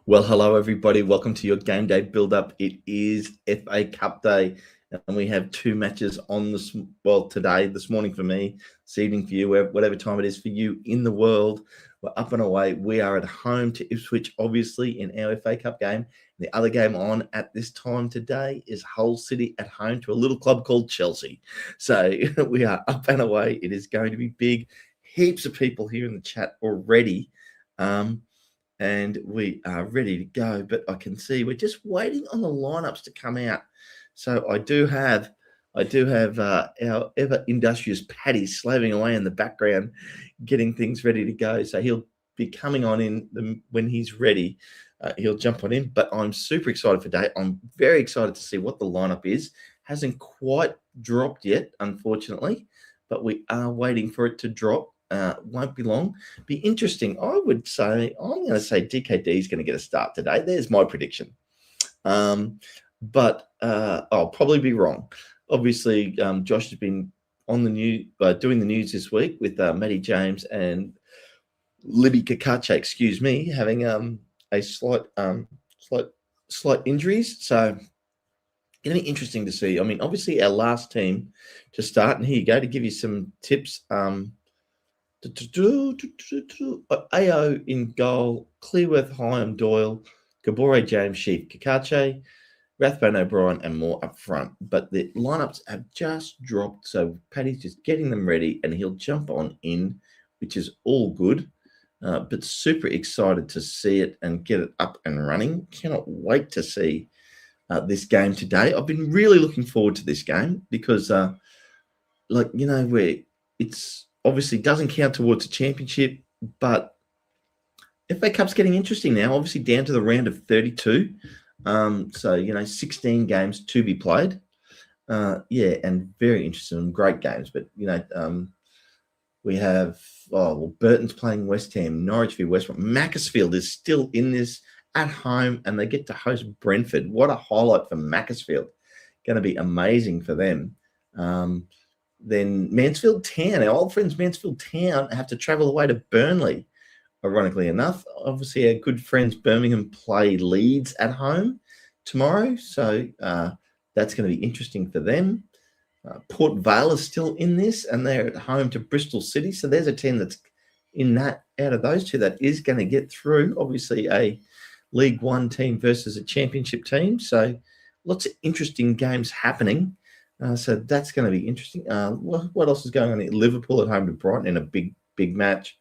Well, hello, everybody. Welcome to your game day build-up. It is FA Cup Day, and we have two matches on today, this morning for me, this evening for you, whatever time it is for you in the world. We're up and away. We are at home to Ipswich, obviously, in our FA Cup game. The other game on at this time today is Hull City at home to a little club called Chelsea. So we are up and away. It is going to be big. Heaps of people here in the chat already. And we are ready to go, but I can see we're just waiting on the lineups to come out. So I do have our ever industrious Paddy slaving away in the background, getting things ready to go. So he'll be coming on in when he's ready. He'll jump on in, but I'm super excited for today. I'm very excited to see what the lineup is. Hasn't quite dropped yet, unfortunately, but we are waiting for it to drop. Won't be long. Be interesting. I'm going to say DKD is going to get a start today. There's my prediction. But I'll probably be wrong. Obviously, Josh has been on the news, doing the news this week with Matty James and Libby Kakache, having a slight injuries. So going to be interesting to see. I mean, obviously our last team to start, and here you go to give you some tips. AO in goal, Clearworth, Hyam, Doyle, Gabore, James, Sheaf, Kakache, Rathbone, O'Brien, and more up front. But the lineups have just dropped, so Paddy's just getting them ready, and he'll jump on in, which is all good. But super excited to see it and get it up and running. Cannot wait to see this game today. I've been really looking forward to this game because, where it's obviously doesn't count towards the championship, but FA Cup's getting interesting now, obviously down to the round of 32. 16 games to be played. And very interesting and great games. But, we have, Burton's playing West Ham, Norwich v West Brom. Macclesfield is still in this at home, and they get to host Brentford. What a highlight for Macclesfield. Going to be amazing for them. Then Mansfield Town, our old friends Mansfield Town, have to travel away to Burnley, ironically enough. Obviously, our good friends Birmingham play Leeds at home tomorrow, so that's going to be interesting for them. Port Vale is still in this, and they're at home to Bristol City, so there's a team that's in that, out of those two, that is going to get through. Obviously, a League One team versus a Championship team, so lots of interesting games happening. So that's going to be interesting. What else is going on here? Liverpool at home to Brighton in a big match.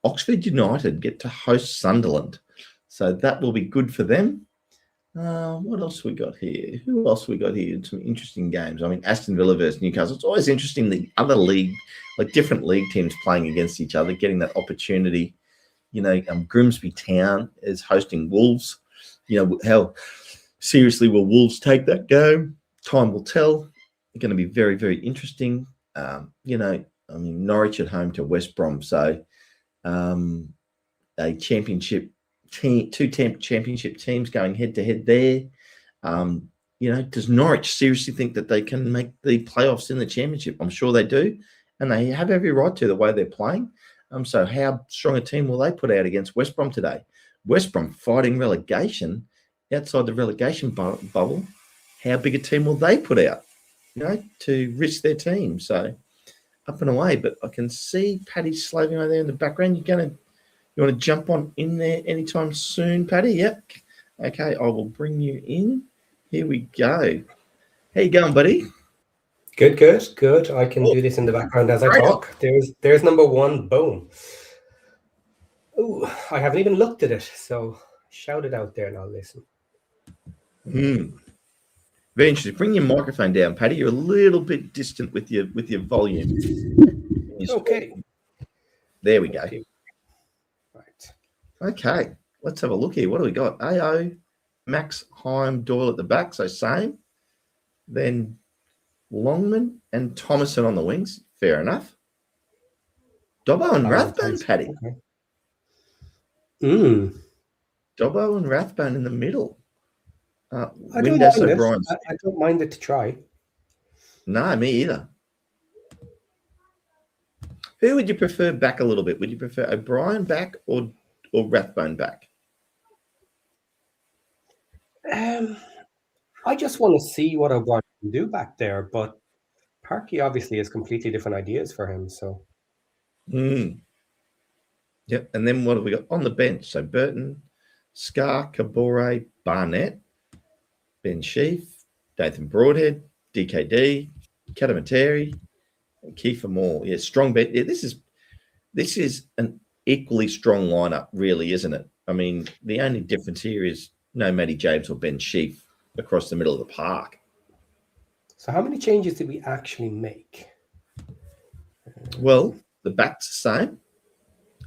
Oxford United get to host Sunderland. So that will be good for them. What else we got here? Who else we got here? Some interesting games. I mean, Aston Villa versus Newcastle. It's always interesting, the other league, like different league teams playing against each other, getting that opportunity. Grimsby Town is hosting Wolves. How seriously will Wolves take that game? Time will tell. Going to be very, very interesting. Norwich at home to West Brom. So a championship team, two championship teams going head to head there. Does Norwich seriously think that they can make the playoffs in the championship? I'm sure they do, and they have every right to, the way they're playing. So how strong a team will they put out against West Brom today? West Brom fighting relegation outside the relegation bubble. How big a team will they put out, to risk their team? So up and away. But I can see Paddy slaving over there in the background. You want to jump on in there anytime soon, Paddy? Yep. Okay, I will bring you in. Here we go. How you going, buddy? Good. I can do this in the background as I talk. There's number one. Boom. Oh, I haven't even looked at it, so shout it out there and I'll listen. Very interesting. Bring your microphone down, Paddy. You're a little bit distant with your volume. Okay. There we go. Right. Okay. Let's have a look here. What do we got? AO, Max, Hyam, Doyle at the back, so same. Then Longman and Thomason on the wings. Fair enough. Dobbo and Rathbone, Paddy. Okay. Dobbo and Rathbone in the middle. I don't mind it to try. No, me either. Who would you prefer back a little bit? Would you prefer O'Brien back or Rathbone back? I just want to see what O'Brien can do back there, but Parky obviously has completely different ideas for him. So, Yep. And then what have we got on the bench? So Burton, Scar, Kabore, Barnett, Ben Sheaf, Nathan Broadhead, DKD, Katamateri, and Kiefer Moore. Yeah, strong bench. Yeah, this is an equally strong lineup, really, isn't it? I mean, the only difference here is no Matty James or Ben Sheaf across the middle of the park. So how many changes did we actually make? Well, the back's the same.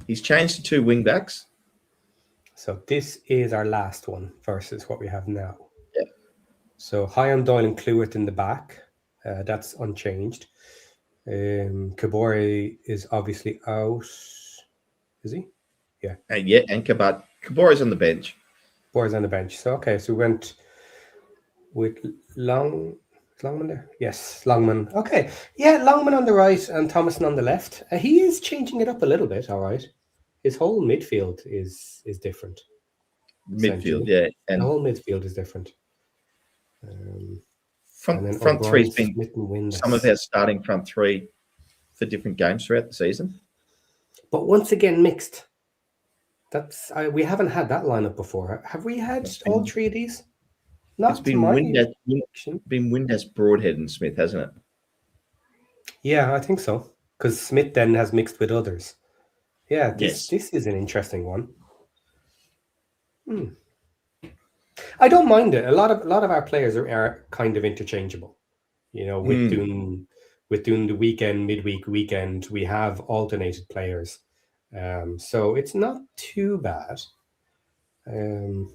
He's changed to 2 wing backs. So this is our last one versus what we have now. Yeah. So Hyam, Doyle and Clewitt in the back. That's unchanged. Kabore is obviously out. Is he? Yeah. And Kabore's on the bench. Kabore's on the bench. So, okay, so we went with Longman there? Yes, Longman. Okay. Yeah, Longman on the right and Thomason on the left. He is changing it up a little bit, all right. His whole midfield is different. Midfield, yeah. And the whole midfield is different. Front three's been some of our starting front three for different games throughout the season. But once again, mixed. We haven't had that lineup before. Have we had all 3 of these? It's been Windass, Broadhead, and Smith, hasn't it? Yeah, I think so. Because Smith then has mixed with others. Yeah, this is an interesting one. I don't mind it. A lot of our players are kind of interchangeable. You know, with doing the weekend, midweek, weekend, we have alternated players. So it's not too bad. Do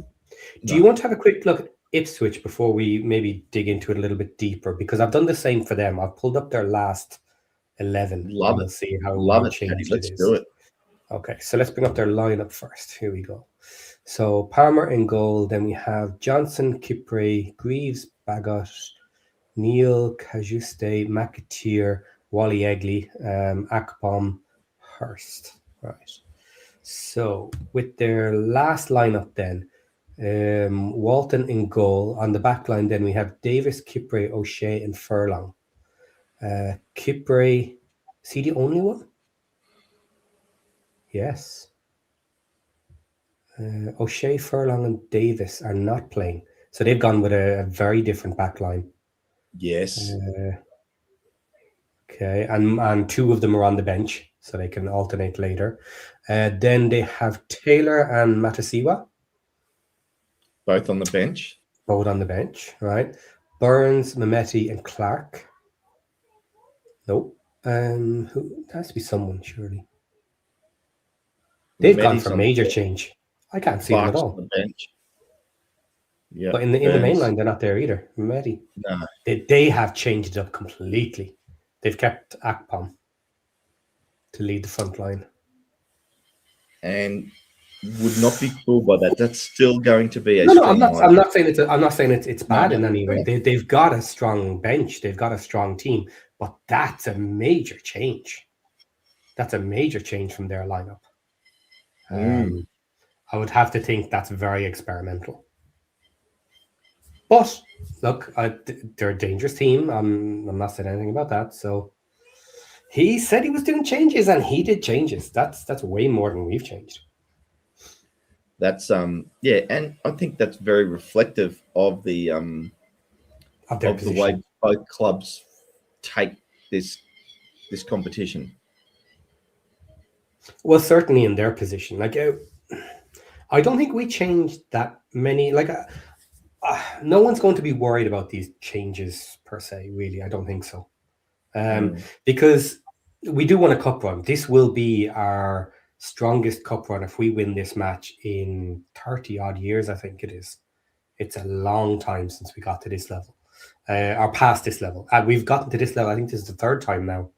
you want to have a quick look at Ipswich before we maybe dig into it a little bit deeper? Because I've done the same for them. I've pulled up their last 11. Love it. See how changed Let's do it. Okay, so let's bring up their lineup first. Here we go. So Palmer in goal. Then we have Johnson, Kipre, Greaves, Bagot, Neil, Kajuste, McAteer, Wally Egley, Akpom, Hurst. Right. So with their last lineup then, Walton in goal. On the back line then we have Davis, Kipre, O'Shea and Furlong. Kipre, is he the only one? Yes. O'Shea, Furlong and Davis are not playing. So they've gone with a very different back line. Yes. Okay, and 2 of them are on the bench, so they can alternate later. Then they have Taylor and Matasiwa. Both on the bench. Both on the bench, right? Burns, Mehmeti and Clark. Nope. Who has to be someone, surely. They've gone for major change. I can't see them at all. On the bench. Yeah. But in the main line, they're not there either. Mehmeti. No. They have changed it up completely. They've kept Akpom to lead the front line. And would not be fooled by that. That's still going to be a strong line. I'm not saying it's bad in any way. They've got a strong bench. They've got a strong team. But that's a major change. That's a major change from their lineup. I would have to think that's very experimental. But look, they're a dangerous team. I'm not saying anything about that. So he said he was doing changes, and he did changes. That's way more than we've changed. That's and I think that's very reflective of the the way both clubs take this competition. Well, certainly in their position, like I don't think we changed that many. Like no one's going to be worried about these changes per se. Really, I don't think so. Because we do want a cup run. This will be our strongest cup run if we win this match in 30 odd years. I think it is. It's a long time since we got to this level, or past this level. We've gotten to this level. I think this is the 3rd time now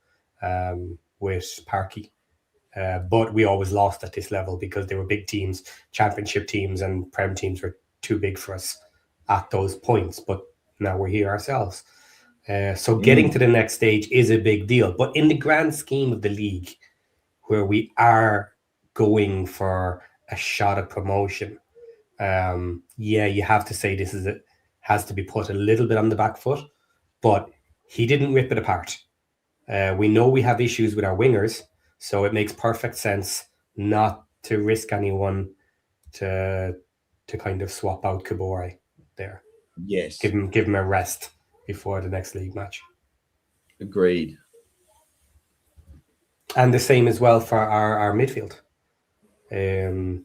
with Parky. But we always lost at this level because they were big teams, championship teams and prem teams were too big for us at those points. But now we're here ourselves. So getting to the next stage is a big deal. But in the grand scheme of the league, where we are going for a shot at promotion, Yeah, you have to say this has to be put a little bit on the back foot, but he didn't rip it apart. We know we have issues with our wingers, so it makes perfect sense not to risk anyone to kind of swap out Kabore there. Yes. Give him a rest before the next league match. Agreed. And the same as well for our midfield.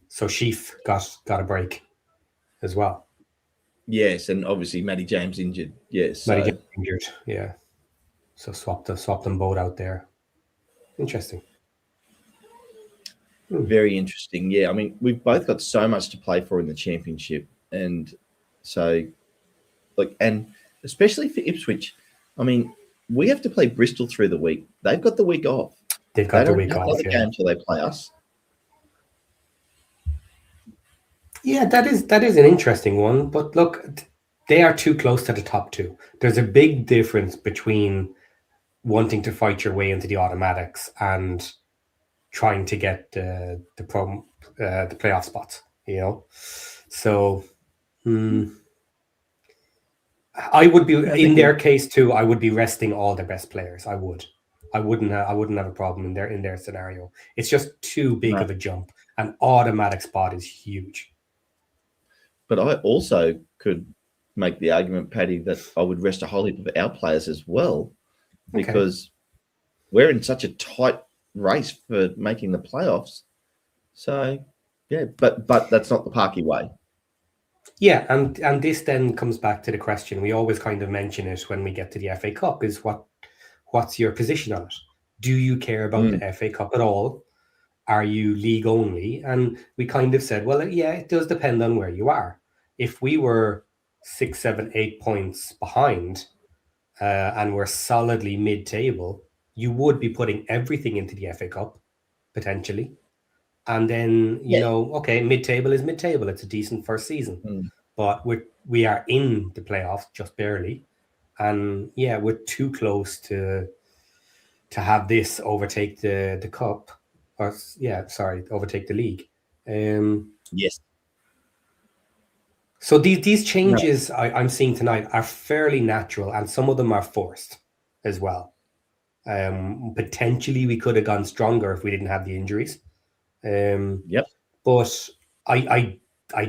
So Sheaf got a break as well. Yes, and obviously Matty James injured. Yes, Matty James injured. Yeah. So swap them both out there. Interesting. Very interesting. Yeah, I mean, we've both got so much to play for in the championship, and so and especially for Ipswich, I mean, we have to play Bristol through the week. They've got the week off. They've got the week off. They don't have the game till they play us. Yeah, that is an interesting one. But look, they are too close to the top two. There's a big difference between wanting to fight your way into the automatics and trying to get the playoff spots. You know, so I would be in their case too. I would be resting all their best players. I wouldn't have a problem in their scenario. It's just too big of a jump. An automatic spot is huge. But I also could make the argument, Paddy, that I would rest a whole heap of our players as well, because we're in such a tight race for making the playoffs. So, yeah, but that's not the Parky way. Yeah, and this then comes back to the question we always kind of mention it when we get to the FA Cup is what's your position on it? Do you care about the FA Cup at all? Are you league only? And we kind of said, well, yeah, it does depend on where you are. If we were 6, 7, 8 points behind and we're solidly mid-table, you would be putting everything into the FA Cup, potentially. And then, you know, okay, mid-table is mid-table. It's a decent first season. But we are in the playoffs, just barely. And, yeah, we're too close to have this overtake the cup. Overtake the league. Yes. So these changes I'm seeing tonight are fairly natural, and some of them are forced as well. Potentially, we could have gone stronger if we didn't have the injuries. But I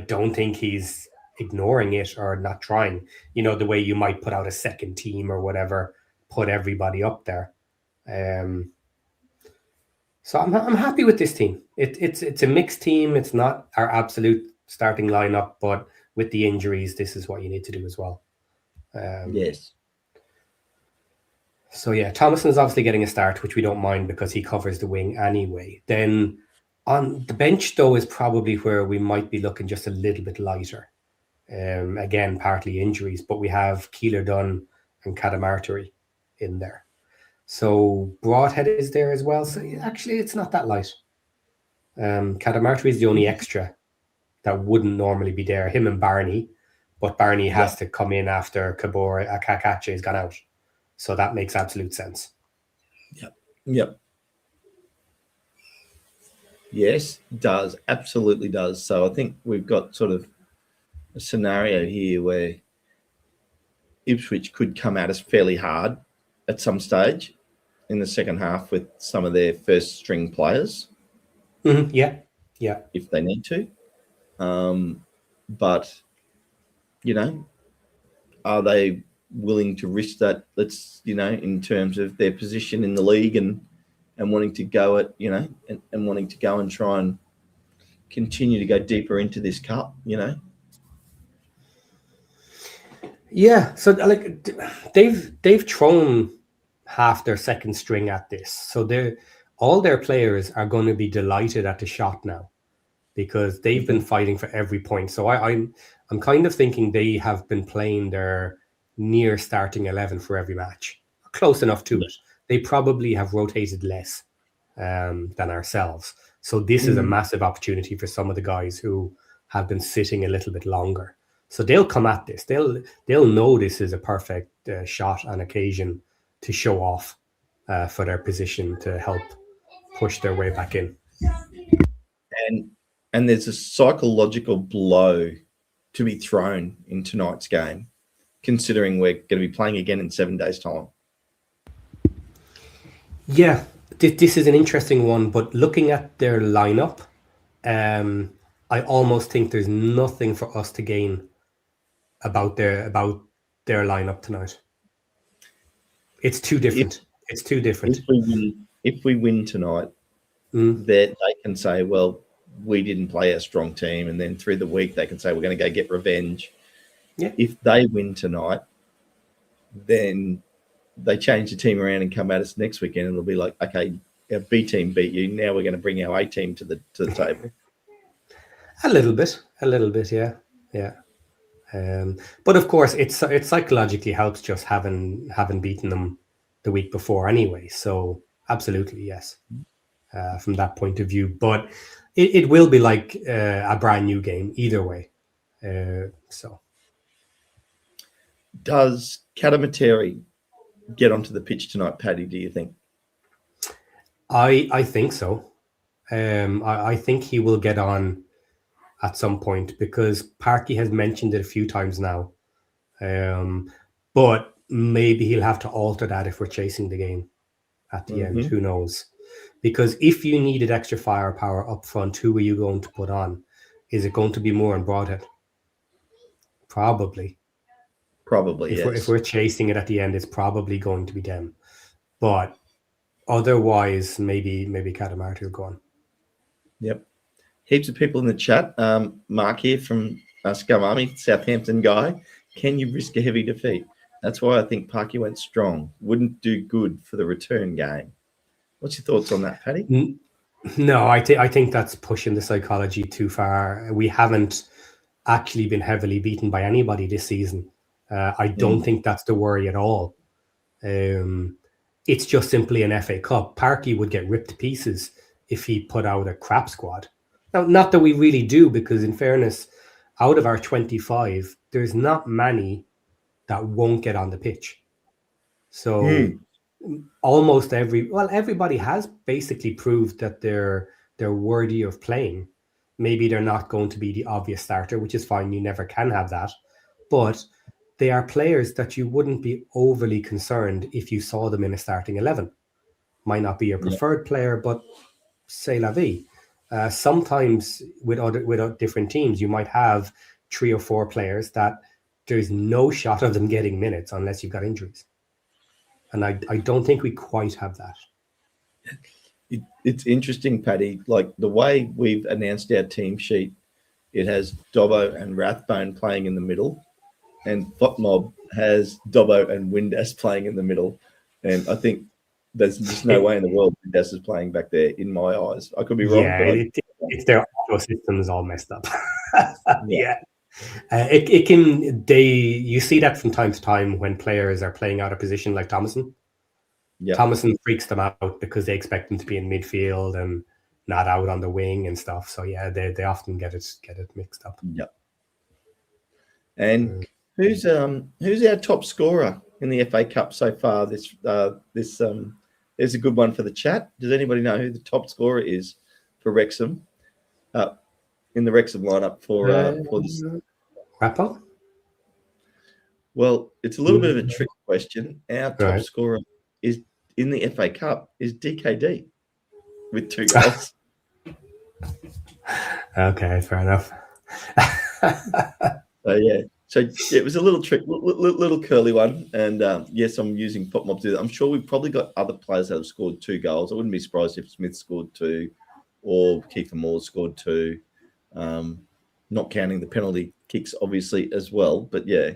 don't think he's ignoring it or not trying. You know, the way you might put out a second team or whatever, put everybody up there. So I'm happy with this team. It's a mixed team. It's not our absolute starting lineup, but with the injuries, this is what you need to do as well. Yes. So yeah, Thomason is obviously getting a start, which we don't mind because he covers the wing anyway. Then on the bench, though, is probably where we might be looking just a little bit lighter. Again, partly injuries, but we have Keeler Dunn and Cadamarteri in there. So Broadhead is there as well. So actually, it's not that light. Cadamarteri is the only extra that wouldn't normally be there. Him and Barney, but Barney has to come in after Kakache has gone out. So that makes absolute sense. Yep. Yes, does. Absolutely does. So I think we've got sort of a scenario here where Ipswich could come at us fairly hard at some stage in the second half with some of their first string players. Yeah. If they need to. But, you know, are they willing to risk that? Let's, you know, in terms of their position in the league and wanting to go at, you know, and wanting to go and try and continue to go deeper into this cup, you know? Yeah. So like they've thrown half their second string at this. So all their players are going to be delighted at the shot now because they've been fighting for every point. So I'm kind of thinking they have been playing their near starting 11 for every match, close enough to it. They probably have rotated less than ourselves. So this is a massive opportunity for some of the guys who have been sitting a little bit longer. So they'll come at this. They'll know this is a perfect shot and occasion to show off for their position to help push their way back in. And And there's a psychological blow to be thrown in tonight's game, considering we're going to be playing again in 7 days' time. Yeah, this is an interesting one, but looking at their lineup, I almost think there's nothing for us to gain about their lineup tonight. It's too different. It's too different. If we win tonight, they can say, well, we didn't play a strong team, and then through the week they can say we're going to go get revenge. Yeah. If they win tonight, then they change the team around and come at us next weekend, and it'll be like, okay, our B team beat you. Now we're going to bring our A team to the table. A little bit, yeah. But of course, it psychologically helps just having beaten them the week before anyway. So absolutely, yes, from that point of view. But it will be like a brand new game either way. So, does Katamateri get onto the pitch tonight, Paddy? Do you think? I think so. I think he will get on at some point, because Parky has mentioned it a few times now. But maybe he'll have to alter that if we're chasing the game at the end. Who knows? Because if you needed extra firepower up front, who are you going to put on? Is it going to be Moore and Broadhead? Probably, yes. If we're chasing it at the end, it's probably going to be them. But otherwise, maybe Katamarty will go on. Yep. Heaps of people in the chat. Mark here from Scum Army, Southampton guy. Can you risk a heavy defeat? That's why I think Parky went strong. Wouldn't do good for the return game. What's your thoughts on that, Paddy? No, I think that's pushing the psychology too far. We haven't actually been heavily beaten by anybody this season. I don't think that's the worry at all. It's just simply an FA Cup. Parky would get ripped to pieces if he put out a crap squad. Now, not that we really do, because in fairness, out of our 25, there's not many that won't get on the pitch. So almost everybody has basically proved that they're worthy of playing. Maybe they're not going to be the obvious starter, which is fine. You never can have that. But they are players that you wouldn't be overly concerned if you saw them in a starting 11. Might not be your preferred player, but c'est la vie. Sometimes with different teams, you might have 3 or 4 players that there's no shot of them getting minutes unless you've got injuries. And I don't think we quite have that. It's interesting, Paddy. Like the way we've announced our team sheet, it has Dobbo and Rathbone playing in the middle, and FotMob has Dobbo and Windass playing in the middle. And I think there's just no way in the world Windass is playing back there, in my eyes. I could be wrong. Yeah, it's their auto system is all messed up. Yeah. You see that from time to time when players are playing out of position, like Thomason. Yeah. Thomason freaks them out because they expect them to be in midfield and not out on the wing and stuff. So yeah, they often get it mixed up. Yeah. And who's our top scorer in the FA Cup so far? This there's a good one for the chat. Does anybody know who the top scorer is for Wrexham? In the Wrexham lineup for this. Rappo? Well, it's a little bit of a trick question. Our top scorer is in the FA Cup is DKD with 2 goals. Okay, fair enough. So it was a little trick, little curly one. And yes, I'm using FotMob to do that. I'm sure we've probably got other players that have scored 2 goals. I wouldn't be surprised if Smith scored 2 or Kiefer Moore scored 2. Not counting the penalty kicks, obviously, as well. But yeah.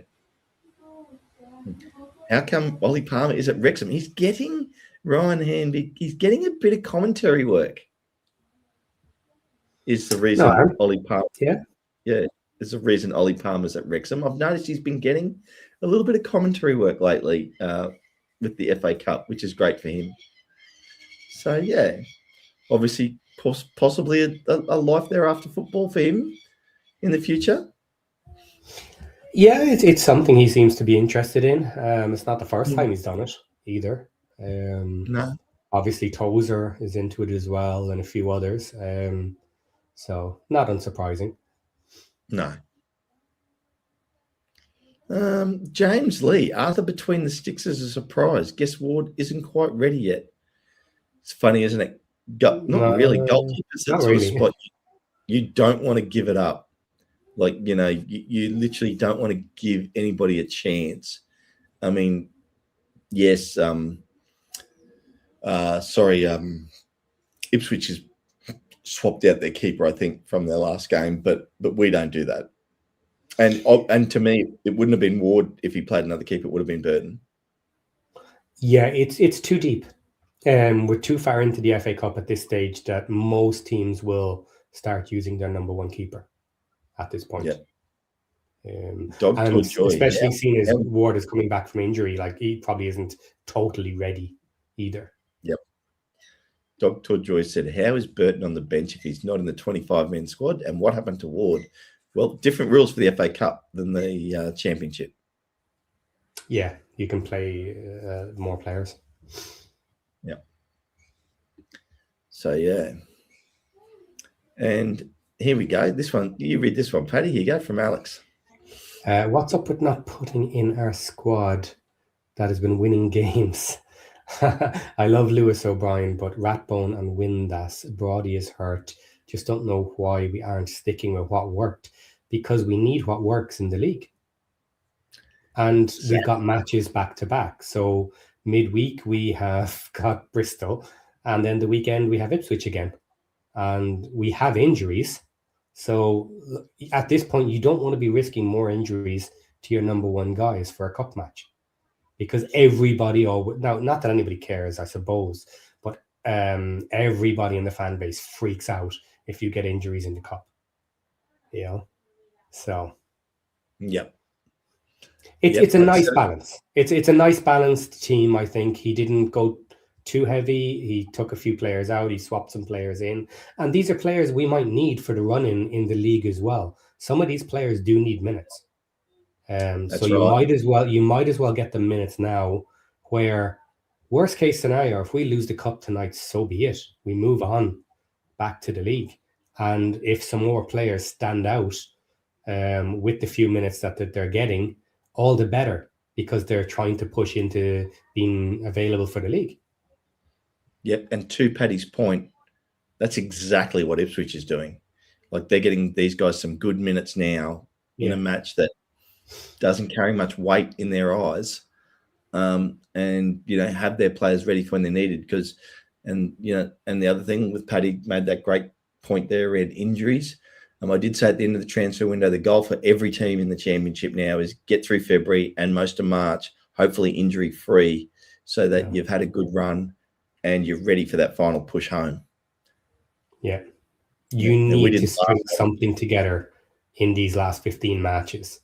How come Ollie Palmer is at Wrexham? He's getting Ryan Hanby. He's getting a bit of commentary work. Is the reason Ollie Palmer? Yeah. Is the reason Ollie Palmer's at Wrexham. I've noticed he's been getting a little bit of commentary work lately with the FA Cup, which is great for him. So yeah, obviously, possibly a life there after football for him in the future. Yeah, it's something he seems to be interested in. It's not the first time he's done it either. No. Obviously, Tozer is into it as well, and a few others. So not unsurprising. No. James Lee, Arthur between the sticks as a surprise. Guess Ward isn't quite ready yet. It's funny, isn't it? Not really. Goalkeepers, that not sort really. of spot, you don't want to give it up. Like, you literally don't want to give anybody a chance. I mean, yes, Ipswich has swapped out their keeper, I think, from their last game, but we don't do that. And to me, it wouldn't have been Ward if he played another keeper. It would have been Burton. Yeah, it's too deep. We're too far into the FA Cup at this stage that most teams will start using their number one keeper at this point. Yep. And Joy, especially seeing as Ward is coming back from injury, like he probably isn't totally ready either. Yep. Dr. Joy said, how is Burton on the bench if he's not in the 25-man squad? And what happened to Ward? Well, different rules for the FA Cup than the Championship. Yeah, you can play more players. Yeah. So, yeah. And here we go. This one, you read this one, Paddy. Here you go from Alex. What's up with not putting in our squad that has been winning games? I love Lewis O'Brien, but Ratbone and Windass, Brody is hurt. Just don't know why we aren't sticking with what worked, because we need what works in the league. And we've got matches back to back. So midweek we have got Bristol, and then the weekend we have Ipswich again. And we have injuries. So at this point, you don't want to be risking more injuries to your number one guys for a cup match. Because everybody, now not that anybody cares, I suppose, but everybody in the fan base freaks out if you get injuries in the cup. You know? So. Yep. It's a nice balance. It's a nice balanced team, I think. He didn't go too heavy. He took a few players out. He swapped some players in. And these are players we might need for the run in the league as well. Some of these players do need minutes. So you might as well get the minutes now, where worst case scenario, if we lose the cup tonight, so be it. We move on back to the league. And if some more players stand out with the few minutes that they're getting, all the better, because they're trying to push into being available for the league. Yep. And to Paddy's point, that's exactly what Ipswich is doing. Like, they're getting these guys some good minutes now in a match that doesn't carry much weight in their eyes, and have their players ready for when they're needed. And the other thing with Paddy made that great point there around injuries. I did say at the end of the transfer window, the goal for every team in the Championship now is get through February and most of March, hopefully injury free, so that you've had a good run and you're ready for that final push home. Yeah, you need to string something together in these last 15 matches.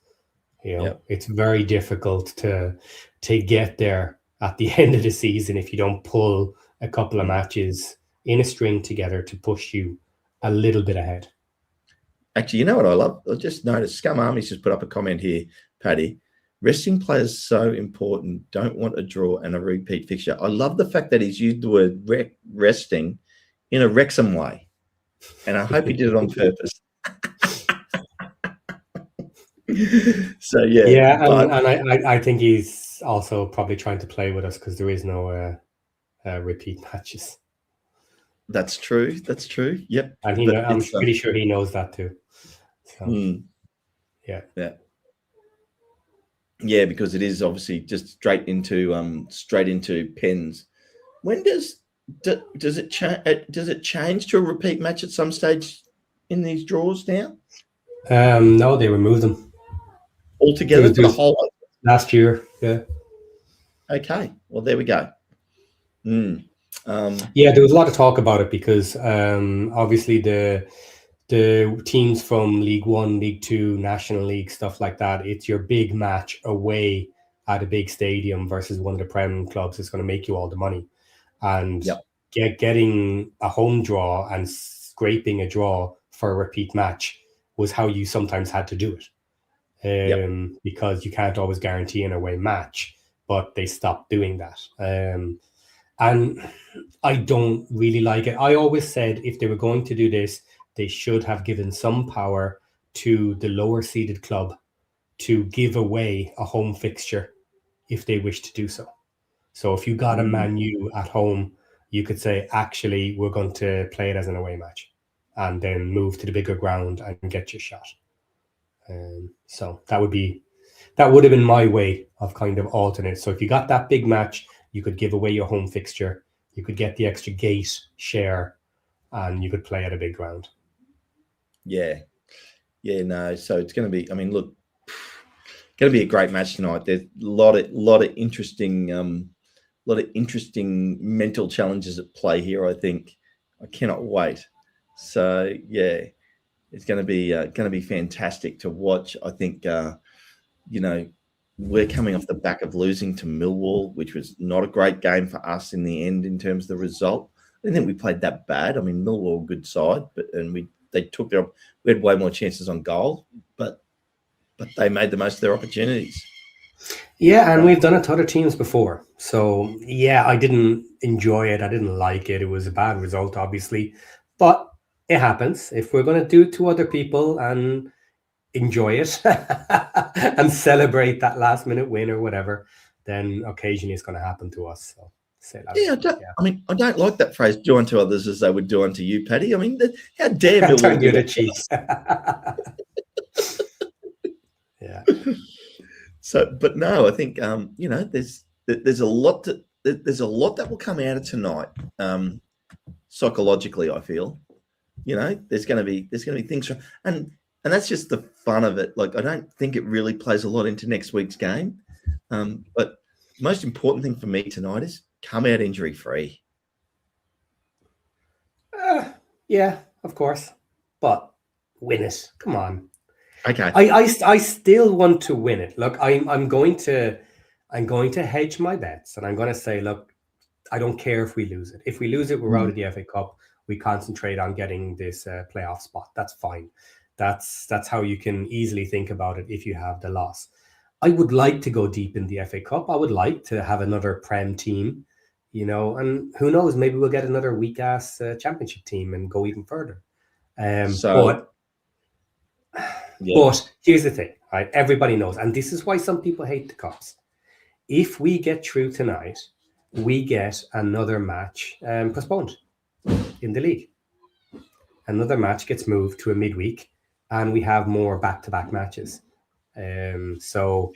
It's very difficult to get there at the end of the season if you don't pull a couple of matches in a string together to push you a little bit ahead. Actually, you know what I love? I just noticed Scum Army's just put up a comment here, Paddy. Resting players so important. Don't want a draw and a repeat fixture. I love the fact that he's used the word resting in a Wrexham way. And I hope he did it on purpose. So, yeah. Yeah, and I think he's also probably trying to play with us because there is no repeat matches. That's true. Yep. And I'm pretty sure he knows that too. So, yeah, because it is obviously just straight into pens. When does it change to a repeat match at some stage in these draws now? No, they removed them altogether for the whole last year. Yeah. Okay. Well, there we go. There was a lot of talk about it because obviously the teams from League One, League Two, National League, stuff like that, it's your big match away at a big stadium versus one of the Prem clubs is going to make you all the money. And getting a home draw and scraping a draw for a repeat match was how you sometimes had to do it. Because you can't always guarantee an away match, but they stopped doing that. And I don't really like it. I always said if they were going to do this, they should have given some power to the lower seeded club to give away a home fixture if they wish to do so. So if you got a Man U at home, you could say, actually, we're going to play it as an away match and then move to the bigger ground and get your shot. So that would have been my way of kind of alternate. So if you got that big match, you could give away your home fixture, you could get the extra gate share, and you could play at a big ground. Yeah. No. So it's going to be. I mean, look, going to be a great match tonight. There's a lot of interesting mental challenges at play here. I think I cannot wait. So yeah, it's going to be fantastic to watch. I think we're coming off the back of losing to Millwall, which was not a great game for us in the end in terms of the result. I didn't think we played that bad. I mean, Millwall, good side, we had way more chances on goal, but they made the most of their opportunities. Yeah, and we've done it to other teams before. So yeah, I didn't enjoy it. I didn't like it. It was a bad result, obviously, but it happens. If we're going to do it to other people and enjoy it and celebrate that last minute win or whatever, then occasionally it's going to happen to us. So say that. Yeah, I mean, I don't like that phrase, do unto others as they would do unto you, Paddy. I mean, how dare Millwall do that? Cheese. Yeah. So, but no, I think there's a lot that will come out of tonight. Psychologically, I feel, there's going to be things, and that's just the fun of it. Like, I don't think it really plays a lot into next week's game. But the most important thing for me tonight is come out injury free. Yeah, of course, but win it. Come on. Okay. I still want to win it. Look, I'm going to hedge my bets, and I'm going to say, look, I don't care if we lose it. If we lose it, we're out of the FA Cup. We concentrate on getting this playoff spot. That's fine. That's how you can easily think about it if you have the loss. I would like to go deep in the FA Cup. I would like to have another Prem team, and who knows, maybe we'll get another weak-ass championship team and go even further. But here's the thing, right? Everybody knows, and this is why some people hate the Cups. If we get through tonight, we get another match postponed in the league. Another match gets moved to a midweek, and we have more back-to-back matches. So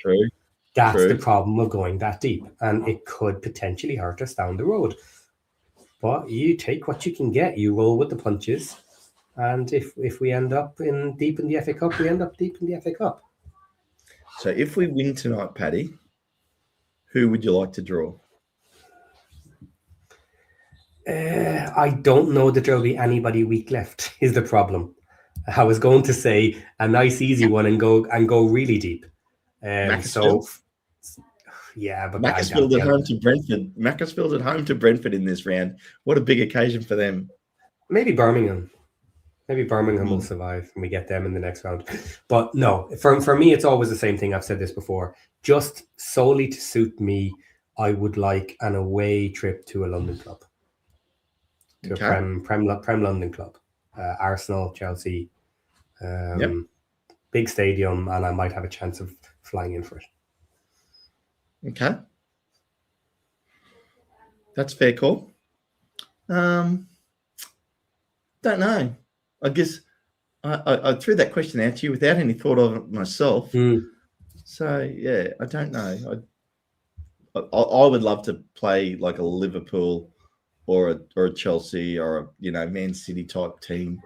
that's the problem of going that deep, and it could potentially hurt us down the road. But you take what you can get. You roll with the punches. And if we end up deep in the FA Cup, we end up deep in the FA Cup. So if we win tonight, Paddy, who would you like to draw? I don't know that there'll be anybody weak left, is the problem. I was going to say a nice easy one and go really deep. Macclesfield? But Macclesfield at home to Brentford. Macclesfield at home to Brentford in this round. What a big occasion for them. Maybe Birmingham. Maybe Birmingham will survive and we get them in the next round. But no, for me, it's always the same thing. I've said this before. Just solely to suit me, I would like an away trip to a London club. To a Prem London club. Arsenal, Chelsea. Big stadium, and I might have a chance of flying in for it. Okay. That's fair call. Don't know. I guess I threw that question out to you without any thought of it myself. So yeah, I don't know. I would love to play like a Liverpool or a Chelsea or a Man City type team,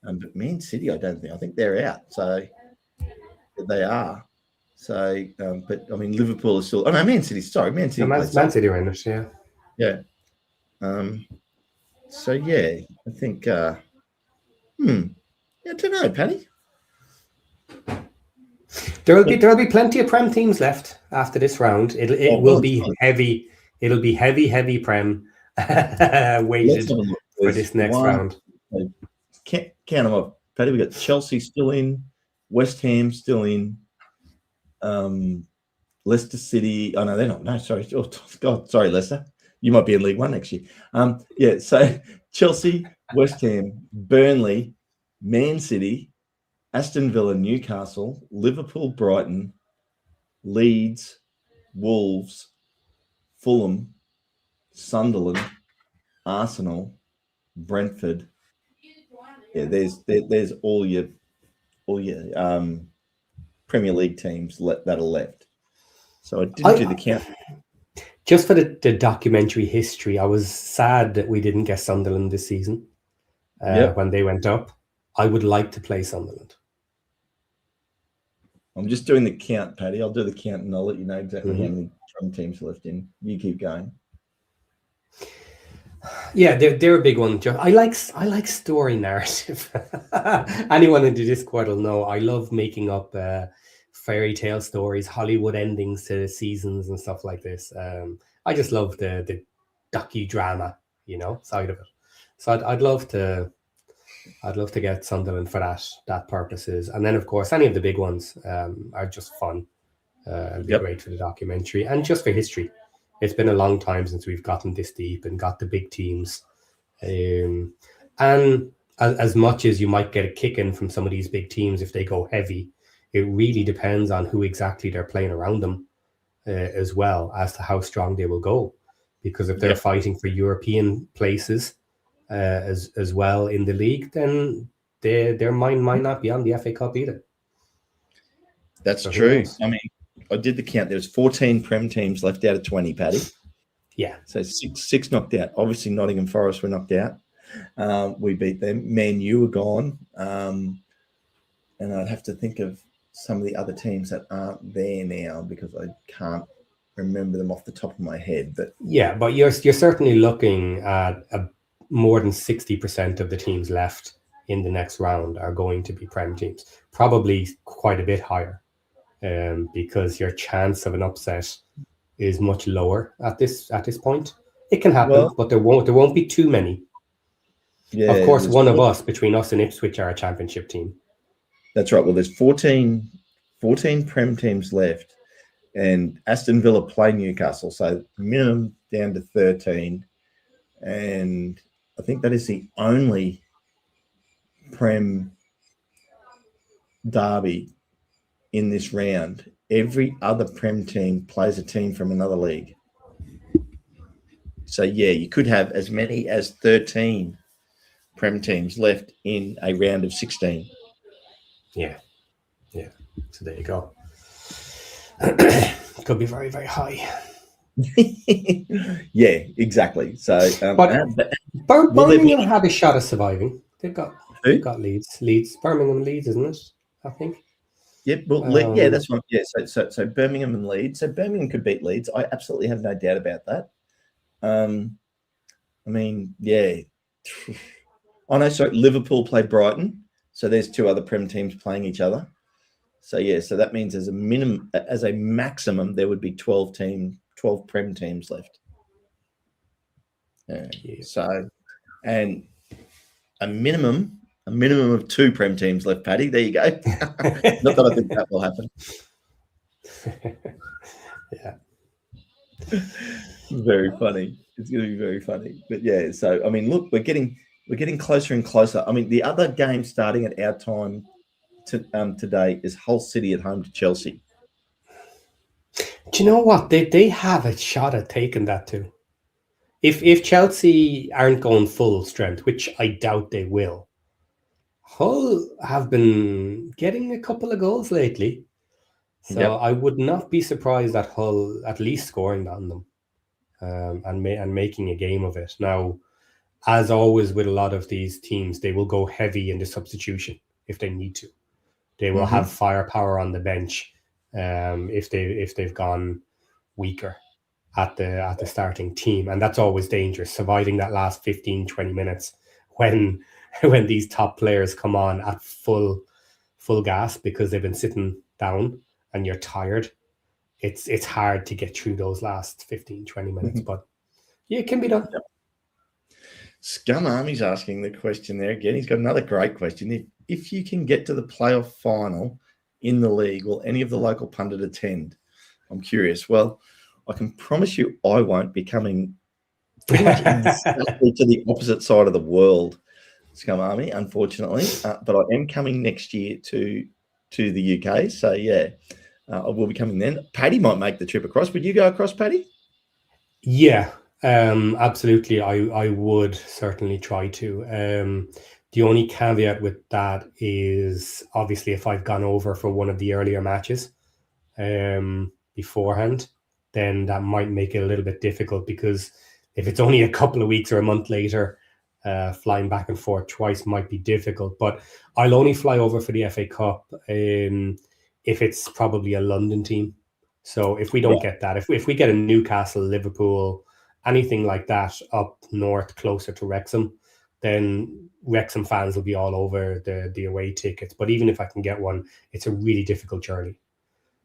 but Man City, I think they're out. So they are. So, but I mean, Liverpool is still. Oh no, Man City. Sorry, Man City. Man City are in it. Yeah. Yeah. So yeah, I think. I don't know, Paddy. There'll be plenty of Prem teams left after this round. It will be heavy. It'll be heavy Prem weighted for this next round. Count them up, Paddy. We got Chelsea still in, West Ham still in, Leicester City. Oh no, they're not. No, sorry. Oh God, sorry, Leicester. You might be in League One next year. So Chelsea, West Ham, Burnley, Man City, Aston Villa, Newcastle, Liverpool, Brighton, Leeds, Wolves, Fulham, Sunderland, Arsenal, Brentford. Yeah, there's all your Premier League teams that are left. So I didn't do the count. Just for the documentary history, I was sad that we didn't get Sunderland this season when they went up. I would like to play Sunderland. I'm just doing the count, Paddy. I'll do the count and I'll let you know exactly how many teams left in. You keep going. Yeah, they're a big one. I like story narrative. Anyone in the Discord will know I love making up fairy tale stories, Hollywood endings to seasons and stuff like this. I just love the docudrama, side of it. So I'd love to get Sunderland for that purposes. And then of course any of the big ones are just fun. It'd be great for the documentary and just for history. It's been a long time since we've gotten this deep and got the big teams. And as much as you might get a kick in from some of these big teams if they go heavy, it really depends on who exactly they're playing around them as well as to how strong they will go. Because if they're fighting for European places as well in the league, then their mind might not be on the FA Cup either. That's true. I mean, I did the count. There's 14 Prem teams left out of 20, Paddy. Yeah. So six knocked out. Obviously, Nottingham Forest were knocked out. We beat them. Man U were gone. And I'd have to think of some of the other teams that aren't there now because I can't remember them off the top of my head. But you're certainly looking at more than 60% of the teams left in the next round are going to be Prem teams. Probably quite a bit higher. Because your chance of an upset is much lower at this point. It can happen, but there won't be too many. Yeah, of course, one of us between us and Ipswich are a championship team. That's right. Well, there's 14 Prem teams left, and Aston Villa play Newcastle, so minimum down to 13, and I think that is the only Prem derby in this round. Every other Prem team plays a team from another league. So, you could have as many as 13 Prem teams left in a round of 16. Yeah. So there you go. Could be very, very high. Yeah, exactly. So, Birmingham have a shot of surviving. They've got Leeds. Birmingham, Leeds, isn't it? I think. Yep, well, that's one. Yeah, so Birmingham and Leeds. So Birmingham could beat Leeds. I absolutely have no doubt about that. I mean, yeah. Oh no, sorry. Liverpool play Brighton. So there's two other Prem teams playing each other. So so that means as a maximum, there would be 12 Prem teams left. So, and a minimum of 2 Prem teams left, Paddy. There you go. Not that I think that will happen. Yeah. Very funny. It's going to be very funny. But so I mean, look, we're getting closer and closer. I mean, the other game starting at our time today is Hull City at home to Chelsea. Do you know what? They have a shot at taking that too. If Chelsea aren't going full strength, which I doubt they will, Hull have been getting a couple of goals lately. So I would not be surprised at Hull at least scoring on them and making a game of it. Now, as always with a lot of these teams, they will go heavy in the substitution if they need to. They will have firepower on the bench if they've gone weaker at the starting team. And that's always dangerous, surviving that last 15, 20 minutes when these top players come on at full gas because they've been sitting down and you're tired. It's hard to get through those last 15, 20 minutes, but it can be done. Scum Army's asking the question there again. He's got another great question. If you can get to the playoff final in the league, will any of the local pundit attend? I'm curious. Well, I can promise you I won't be coming pretty much exactly to the opposite side of the world Scum Army, unfortunately, but I am coming next year to the UK. So yeah, I will be coming then. Paddy might make the trip across. Would you go across, Paddy? Yeah, absolutely. I would certainly try to. The only caveat with that is obviously if I've gone over for one of the earlier matches beforehand, then that might make it a little bit difficult, because if it's only a couple of weeks or a month later, flying back and forth twice might be difficult. But I'll only fly over for the FA Cup if it's probably a London team. So if we don't get that, if we get a Newcastle, Liverpool, anything like that up north closer to Wrexham, then Wrexham fans will be all over the away tickets. But even if I can get one, it's a really difficult journey.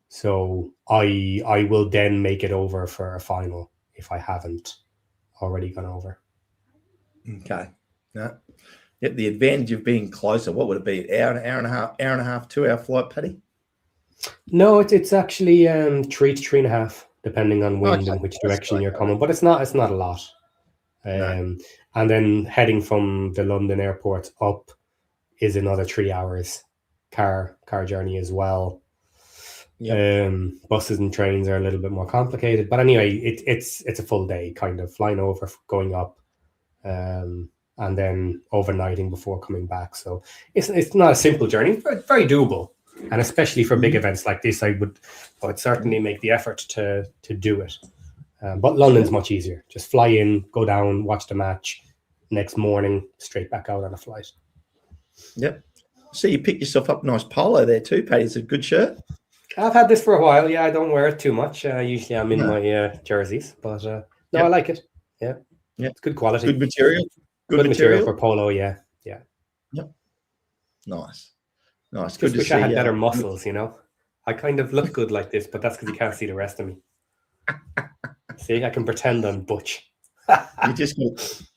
So I will then make it over for a final if I haven't already gone over. Okay. No. Yep. The advantage of being closer, what would it be? Hour and a half, 2 hour flight, Paddy? No, it's actually 3 to 3.5, depending on wind and which direction you're coming. But it's not a lot. No. And then heading from the London airport up is another 3 hours car journey as well. Yep. Buses and trains are a little bit more complicated, but anyway, it's a full day kind of flying over, going up, and then overnighting before coming back. So it's not a simple journey, but very doable. And especially for big events like this, I would certainly make the effort to do it. But London's much easier. Just fly in, go down, watch the match. Next morning, straight back out on a flight. Yep. So you picked yourself up a nice polo there too, Paddy. It's a good shirt. I've had this for a while. Yeah, I don't wear it too much. Usually I'm in my jerseys, but no, I like it. Yeah. Yeah. It's good quality. Good material. Good material for polo, yeah. Yeah. Yep. Nice. Just good wish I had better muscles, you know. I kind of look good like this, but that's because you can't see the rest of me. See, I can pretend I'm butch.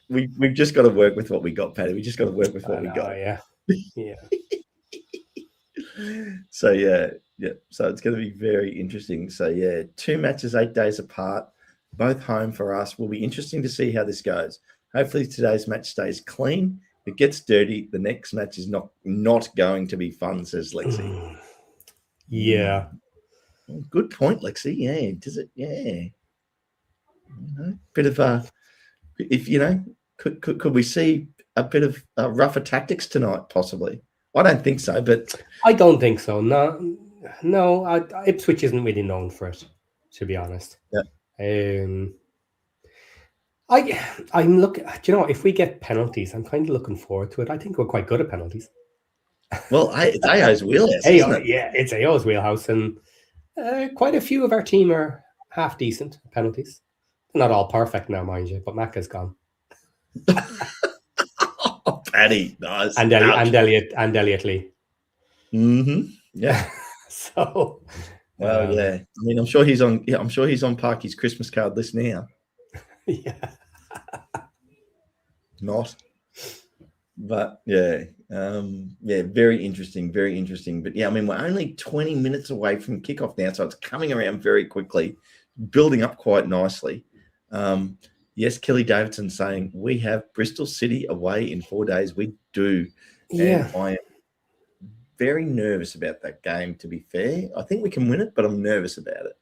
We've just got to work with what we got, Paddy. We just got to work with what we got. Yeah. Yeah. So yeah. So it's going to be very interesting. So yeah, 2 matches, 8 days apart, both home for us. Will be interesting to see how this goes. Hopefully today's match stays clean. If it gets dirty, the next match is not going to be fun, says Lexi. Yeah. Good point, Lexi. Yeah. Does it? Yeah. Bit of if could we see a bit of rougher tactics tonight? Possibly. I don't think so, but I don't think so. No. Ipswich isn't really known for it, to be honest. Yeah. I'm looking. Do you know, if we get penalties, I'm kind of looking forward to it. I think we're quite good at penalties. Well, it's AO's wheelhouse, isn't it? Yeah, it's AO's wheelhouse, and quite a few of our team are half decent at penalties. Not all perfect now, mind you, but Macca's gone. Paddy, nice. And Elliot Lee. Mm-hmm. Yeah. So. Well, yeah. I mean, I'm sure he's on. Yeah, I'm sure he's on Parky's Christmas card list now. Yeah. Not. But yeah. Very interesting. Very interesting. But yeah, I mean, we're only 20 minutes away from kickoff now, so it's coming around very quickly, building up quite nicely. Yes, Kelly Davidson saying we have Bristol City away in 4 days. We do. Yeah. And I am very nervous about that game, to be fair. I think we can win it, but I'm nervous about it.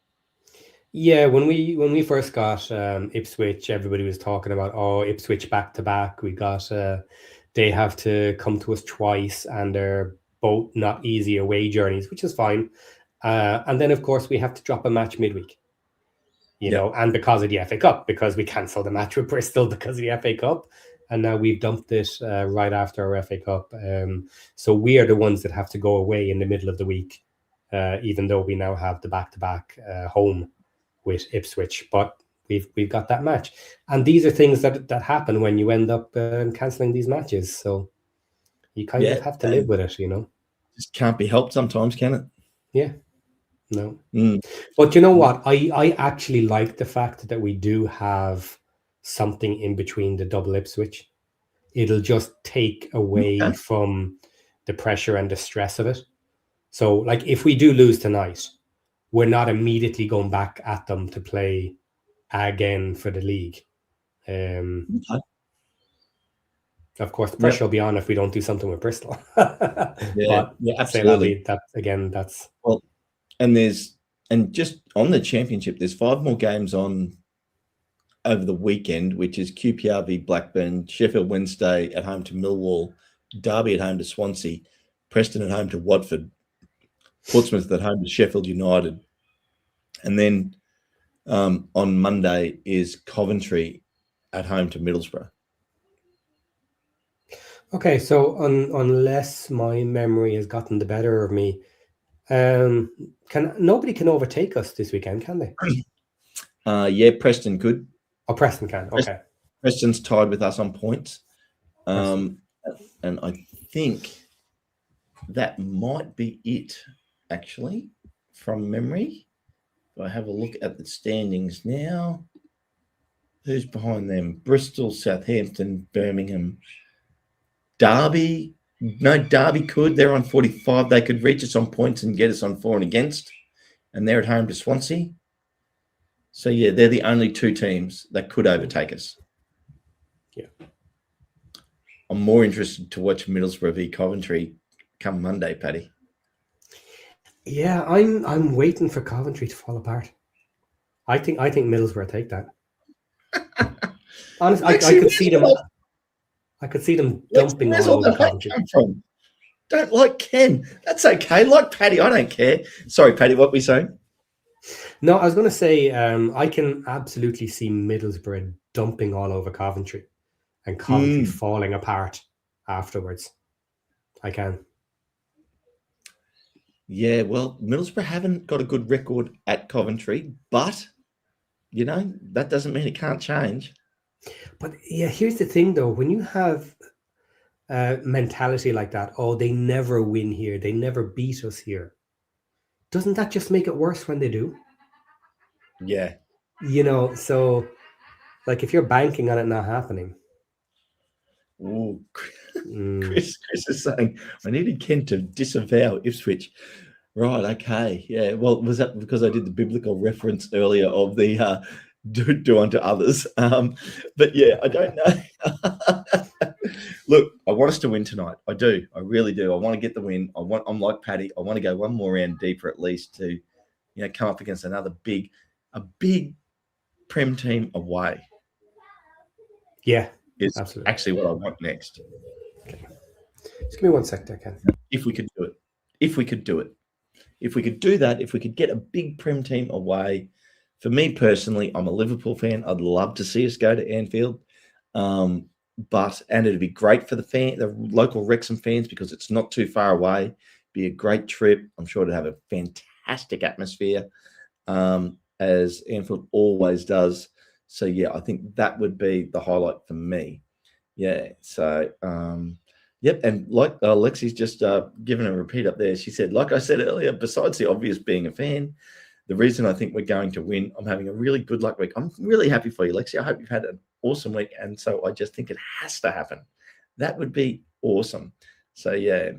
Yeah, when we first got Ipswich, everybody was talking about, Ipswich back to back. We got they have to come to us twice, and they're both not easy away journeys, which is fine. And then of course we have to drop a match midweek. You know, and because of the FA Cup, because we cancelled the match with Bristol because of the FA Cup, and now we've dumped it right after our FA Cup. So we are the ones that have to go away in the middle of the week, even though we now have the back-to-back home with Ipswich. But we've got that match, and these are things that happen when you end up cancelling these matches. So you kind of have to live with it, you know. Just can't be helped sometimes, can it? Yeah. No. But you know what? I actually like the fact that we do have something in between the double Ipswich. It'll just take away from the pressure and the stress of it. So, like, if we do lose tonight, we're not immediately going back at them to play again for the league. Of course, the pressure will be on if we don't do something with Bristol. Yeah, But absolutely. That's Well, and just on the championship, there's 5 more games on over the weekend, which is QPR v Blackburn, Sheffield Wednesday at home to Millwall, Derby at home to Swansea, Preston at home to Watford, Portsmouth at home to Sheffield United. And then on Monday is Coventry at home to Middlesbrough. okay. So unless my memory has gotten the better of me, nobody can overtake us this weekend, can they? Yeah, Preston could. Oh, Preston can. Okay. Preston's tied with us on points. And I think that might be it, actually, from memory. If I have a look at the standings now, who's behind them? Bristol, Southampton, Birmingham, Derby. No, Derby could. They're on 45. They could reach us on points and get us on for and against. And they're at home to Swansea. So, yeah, they're the only 2 teams that could overtake us. Yeah. I'm more interested to watch Middlesbrough v Coventry come Monday, Paddy. Yeah, I'm waiting for Coventry to fall apart. I think Middlesbrough take that. Honestly, I could see them. I could see them dumping all over Coventry. From? Don't like Ken. That's okay. Like Paddy, I don't care. Sorry, Paddy, what were we saying? No, I was going to say I can absolutely see Middlesbrough dumping all over Coventry and Coventry falling apart afterwards. I can. Yeah, well, Middlesbrough haven't got a good record at Coventry, but, you know, that doesn't mean it can't change. But, yeah, here's the thing, though. When you have mentality like that, oh, they never win here, they never beat us here, doesn't that just make it worse when they do? Yeah. You know, so, like, if you're banking on it not happening. Ooh, Chris is saying, I needed Ken to disavow Ipswich. Right, okay. Yeah, well, was that because I did the biblical reference earlier of the do unto others? But, yeah, I don't know. Look, I want us to win tonight. I do. I really do. I want to get the win. I'm like Paddy. I want to go one more round deeper at least to, you know, come up against a big Prem team away. Yeah, is absolutely. Actually what I want next. Okay. Just give me 1 sec there, Ken. If we could do it. If we could do that, if we could get a big Prem team away. For me personally, I'm a Liverpool fan. I'd love to see us go to Anfield. But it'd be great for the local Wrexham fans because it's not too far away. Be a great trip. I'm sure it'd have a fantastic atmosphere, as Anfield always does. So, yeah, I think that would be the highlight for me. Yeah, so, yep, and like Lexi's just given a repeat up there. She said, like I said earlier, besides the obvious being a fan, the reason I think we're going to win, I'm having a really good luck week. I'm really happy for you, Lexi. I hope you've had an awesome week, and so I just think it has to happen. That would be awesome. So, yeah.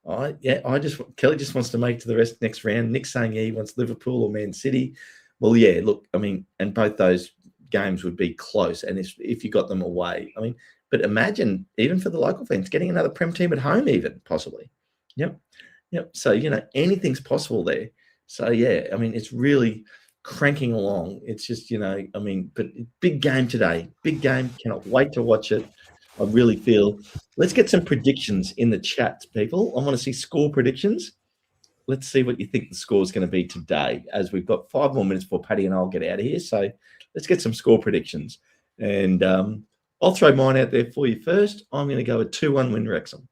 Kelly just wants to make to the next round. Nick's saying he wants Liverpool or Man City. Well, yeah, look, I mean, and both those games would be close, and if you got them away, I mean, but imagine even for the local fans getting another Prem team at home, even possibly. Yep. So, you know, anything's possible there. So, yeah, I mean, it's really cranking along. It's just, you know, I mean, but big game today. Big game. Cannot wait to watch it. I really feel. Let's get some predictions in the chat, people. I want to see score predictions. Let's see what you think the score is going to be today, as we've got 5 more minutes before Paddy and I'll get out of here. So let's get some score predictions. And I'll throw mine out there for you first. I'm going to go a 2-1 win Wrexham.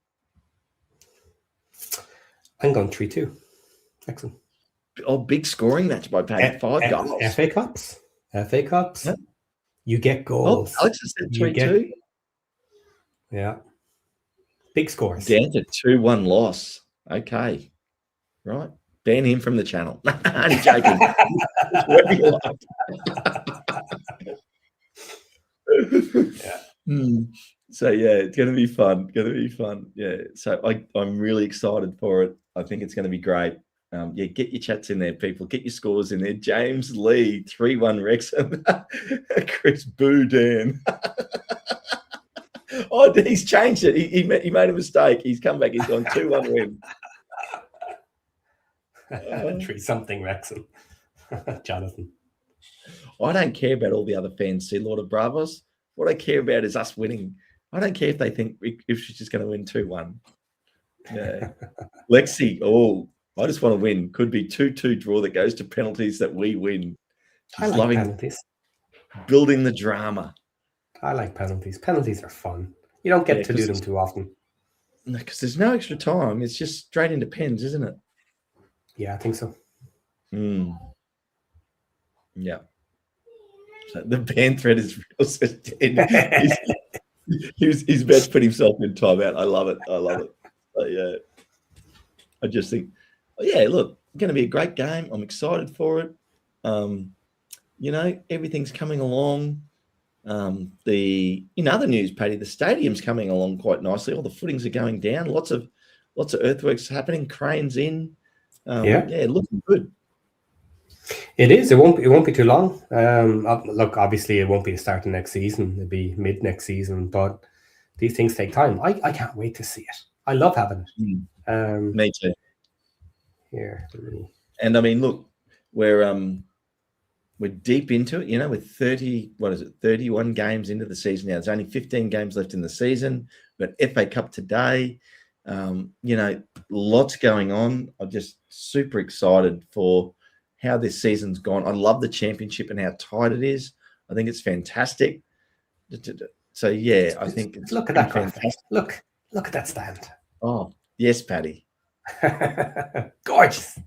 I'm going 3-2. Excellent. Oh, big scoring match by Paddy. 5 goals. FA Cups. Yep. You get goals. Oh, Alex has said 3-2. Yeah. Big scores. Down to 2-1 loss. Okay. Right. Ban him from the channel. I'm joking. So, yeah, it's going to be fun. Yeah. So I'm really excited for it. I think it's going to be great. Yeah, get your chats in there, people. Get your scores in there. James Lee, 3-1 Wrexham. Chris Boo Dan. Oh, he's changed it. He made a mistake. He's come back. He's gone 2-1 win. 3-something Wrexham. Jonathan. I don't care about all the other fans, see Lord of Bravos. What I care about is us winning. I don't care if they think if she's just going to win 2-1. Yeah. Lexi, I just want to win. Could be 2-2 draw that goes to penalties that we win. She's I like loving penalties. Building the drama. I like penalties. Penalties are fun. You don't get to do them too often. No, because there's no extra time. It's just straight into pens, isn't it? Yeah, I think so. Yeah. So the ban thread is real. He's about to put himself in timeout. I love it. Yeah. I just think, look, going to be a great game. I'm excited for it. Everything's coming along. In other news, Paddy, the stadium's coming along quite nicely. All the footings are going down. Lots of earthworks happening. Cranes in. Looking good. It is. It won't be too long. Look, obviously, it won't be the start of next season. It'll be mid next season. But these things take time. I can't wait to see it. I love having it. Me too. Here. And I mean, look, we're deep into it, with 31 games into the season now. There's only 15 games left in the season. We've got FA Cup today. Lots going on. I'm just super excited for how this season's gone. I love the championship and how tight it is. I think it's fantastic. So, I think it's look at that fantastic. Look at that stand. Oh, yes, Paddy. Gorgeous.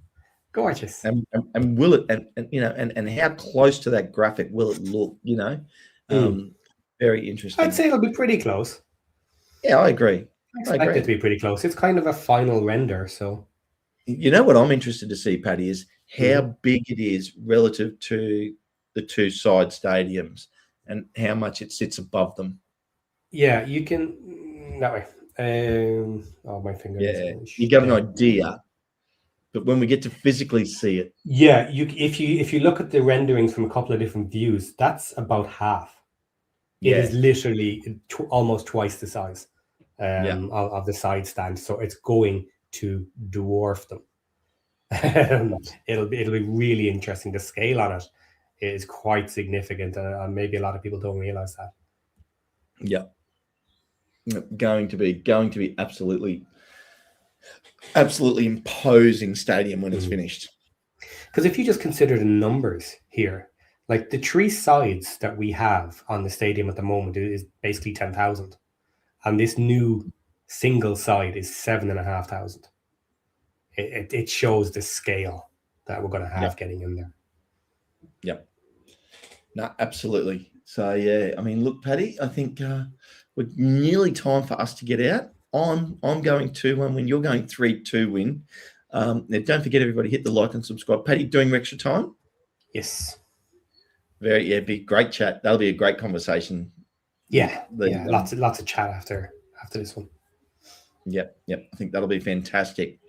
And will it and how close to that graphic will it look? Very interesting. I'd say it'll be pretty close. Yeah, I agree. I expect it to be pretty close. It's kind of a final render, so. You know what I'm interested to see, Paddy, is how big it is relative to the two side stadiums and how much it sits above them. Yeah, you can that way. My finger. Yeah, you get an idea. But when we get to physically see it, if you look at the renderings from a couple of different views, that's about half. It is literally almost twice the size of the side stand, so it's going to dwarf them. It'll be really interesting. The scale on it is quite significant, and maybe a lot of people don't realize that. Yeah, going to be absolutely imposing stadium when it's finished. Because if you just consider the numbers here, like the three sides that we have on the stadium at the moment is basically 10,000, and this new single side is 7,500. It shows the scale that we're going to have getting in there. Yep. No, absolutely. So I mean, look, Paddy, I think we're nearly time for us to get out. I'm going 2-1 win. You're going 3-2 win. Now don't forget, everybody, hit the like and subscribe. Paddy, doing extra time? Yes. Be a great chat. That'll be a great conversation. Lots of chat after this one. Yep. I think that'll be fantastic.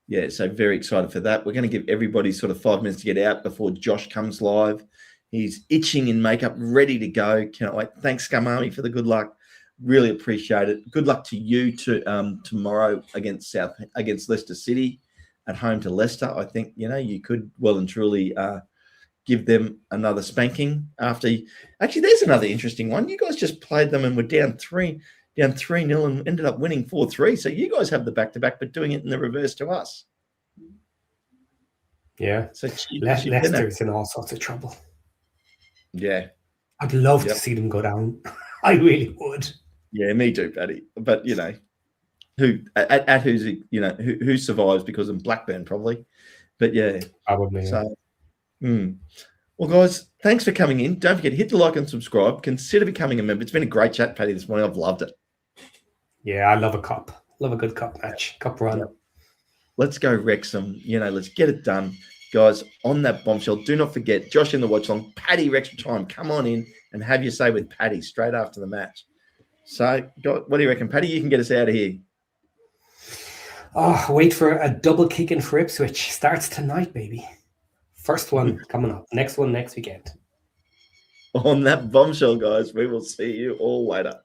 Yeah, so very excited for that. We're going to give everybody sort of 5 minutes to get out before Josh comes live. He's itching in makeup, ready to go. Cannot wait. Thanks, Scum Army, for the good luck. Really appreciate it. Good luck to you tomorrow against Leicester City at home to Leicester. I think you could well and truly give them another spanking after. Actually, there's another interesting one. You guys just played them and were down 3-0 and ended up winning 4-3. So you guys have the back-to-back, but doing it in the reverse to us. Yeah. So Leicester's in all sorts of trouble. Yeah. I'd love to see them go down. I really would. Yeah, me too, Paddy. But who survives because of Blackburn probably. But yeah. Probably. So well, guys, thanks for coming in. Don't forget to hit the like and subscribe. Consider becoming a member. It's been a great chat, Paddy, this morning. I've loved it. Yeah, I love a cup. Love a good cup match. Cup run. Yep. Let's go Wrexham. Let's get it done. Guys, on that bombshell, do not forget, Josh in the watch long, Paddy Wrexham time. Come on in and have your say with Paddy straight after the match. So, what do you reckon, Paddy? You can get us out of here. Oh, wait for a double kicking for Ipswich. Starts tonight, baby. First one coming up. Next one next weekend. On that bombshell, guys, we will see you all later.